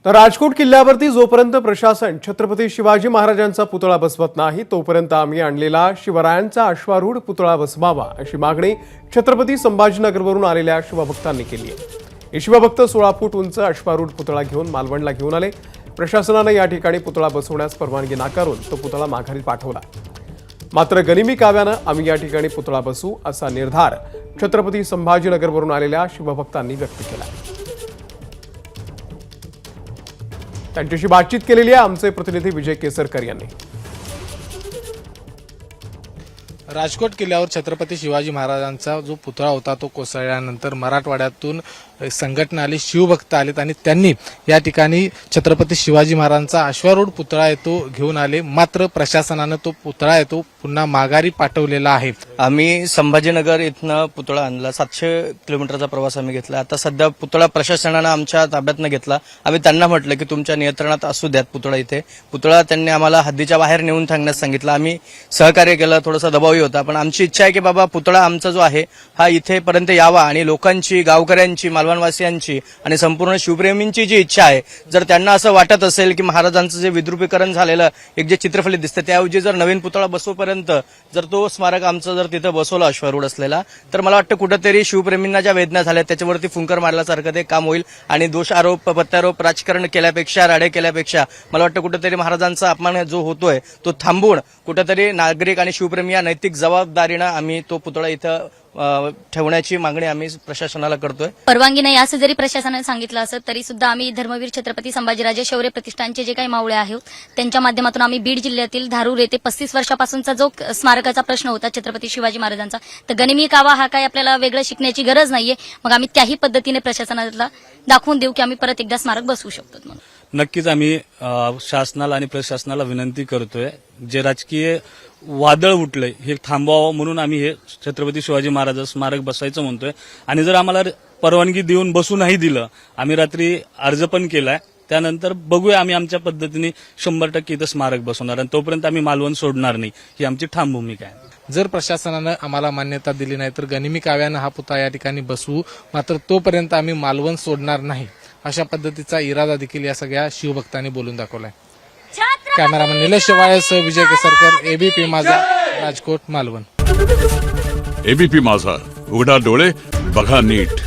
तर राजकोट किल्ल्यावरती जोपर्यंत प्रशासन छत्रपती शिवाजी महाराजांचा पुतळा बसवत नाही तोपर्यंत आम्ही आणलेला शिवरायांचा अश्वारूढ पुतळा बसवावा अशी मागणी छत्रपती संभाजीनगरवरून आलेल्या शिवभक्तांनी केली आहे। शिवभक्त 16 फूट उंच अश्वारूढ पुतळा घेऊन मालवणला घेऊन आले। प्रशासनाने या ठिकाणी पुतळा बसवण्यास परवानगी नाकारून तो पुतळा माघारी पाठवला। मात्र गनिमी काव्याने आम्ही या ठिकाणी पुतळा बसवू असा निर्धार छत्रपती संभाजीनगरवरून आलेल्या शिवभक्तांनी व्यक्त केला। त्यांच्याशी बातचीत केलेली आहे आमचे प्रतिनिधी विजय केसरकर यांनी। राजकोट किल्ल्यावर छत्रपती शिवाजी महाराजांचा जो पुतळा होता तो कोसळल्यानंतर मराठवाड्यातून संघटना आली, शिवभक्त आलेत आणि त्यांनी या ठिकाणी छत्रपती शिवाजी महाराजांचा अश्वारूढ पुतळा आहे तो घेऊन आले। मात्र प्रशासनाने तो पुतळा आहे तो पुन्हा माघारी पाठवलेला आहे। आम्ही संभाजीनगर इथनं पुतळा आणला, 700 किलोमीटरचा प्रवास आम्ही घेतला। आता सध्या पुतळा प्रशासनाने आमच्या ताब्यात घेतला। आम्ही त्यांना म्हटलं की तुमच्या नियंत्रणात असू द्यात पुतळा इथे। पुतळा त्यांनी आम्हाला हद्दीच्या बाहेर नेऊन थांबण्यास सांगितलं। आम्ही सहकार्य केलं, थोडासा दबावही होता, पण आमची इच्छा आहे की बाबा पुतळा आमचा जो आहे हा इथेपर्यंत यावा आणि लोकांची, गावकऱ्यांची, मालवणवासियांची आणि संपूर्ण शिवप्रेमींची जी इच्छा आहे, जर त्यांना असं वाटत असेल की महाराजांचं जे विद्रुपीकरण झालेलं एक जे चित्रफलित दिसतं त्याऐवजी जर नवीन पुतळा बसवपर्यंत जर तो स्मारक आमचं जर तिथं बसवलं अश्वारूढ असलेला, तर मला वाटतं कुठेतरी शिवप्रेमींना ज्या वेदना झाल्या त्याच्यावरती फुंकर मारल्यासारखं ते काम होईल आणि दोष आरोप, प्रत्यारोप, राजकारण केल्यापेक्षा, राडे केल्यापेक्षा मला वाटतं कुठेतरी महाराजांचा अपमान जो होतोय तो थांबवून कुठेतरी नागरिक आणि शिवप्रेमी या नैतिक जबाबदारीनं आम्ही तो पुतळा इथं ठेवण्याची मागणी आम्ही प्रशासनाला करतोय। परवानगी नाही असं जरी प्रशासनाने सांगितलं असं तरी सुद्धा आम्ही धर्मवीर छत्रपती संभाजीराजे शौर्य प्रतिष्ठानचे जे काही मावळे आहेत त्यांच्या माध्यमातून आम्ही बीड जिल्ह्यातील धारूर येथे 35 वर्षापासूनचा जो स्मारकाचा प्रश्न होता छत्रपती शिवाजी महाराजांचा, तर गनिमी कावा हा काय आपल्याला वेगळं शिकण्याची गरज नाहीये। मग आम्ही त्याही पद्धतीने प्रशासनाला दाखवून देऊ की आम्ही परत एकदा स्मारक बसवू शकतो म्हणून। नक्कीच आम्ही शासनाला आणि प्रशासनाला विनंती करतोय, जे राजकीय वादळ उठलंय हे थांबवावं म्हणून आम्ही हे छत्रपती शिवाजी महाराज स्मारक बसवायचं म्हणतोय। आणि जर आम्हाला परवानगी देऊन बसू नाही दिलं, आम्ही रात्री अर्ज पण केलाय, त्यानंतर बघूया आम्ही आमच्या पद्धतीने 100% इथं स्मारक बसवणार आणि तोपर्यंत आम्ही मालवण सोडणार नाही, ही आमची ठाम भूमिका आहे। जर प्रशासनानं आम्हाला मान्यता दिली नाही तर गनिमी काव्यानं हा पुतळा या ठिकाणी बसवू, मात्र तोपर्यंत आम्ही मालवण सोडणार नाही अशा पद्धतीचा इरादा देखील या सगळ्या शिवभक्तांनी बोलून दाखवलाय। कॅमेरामन निलेश शेवाळेसह विजय केसरकर, एबीपी माझा, राजकोट, मालवण। एबीपी माझा, उघडा डोळे बघा नीट।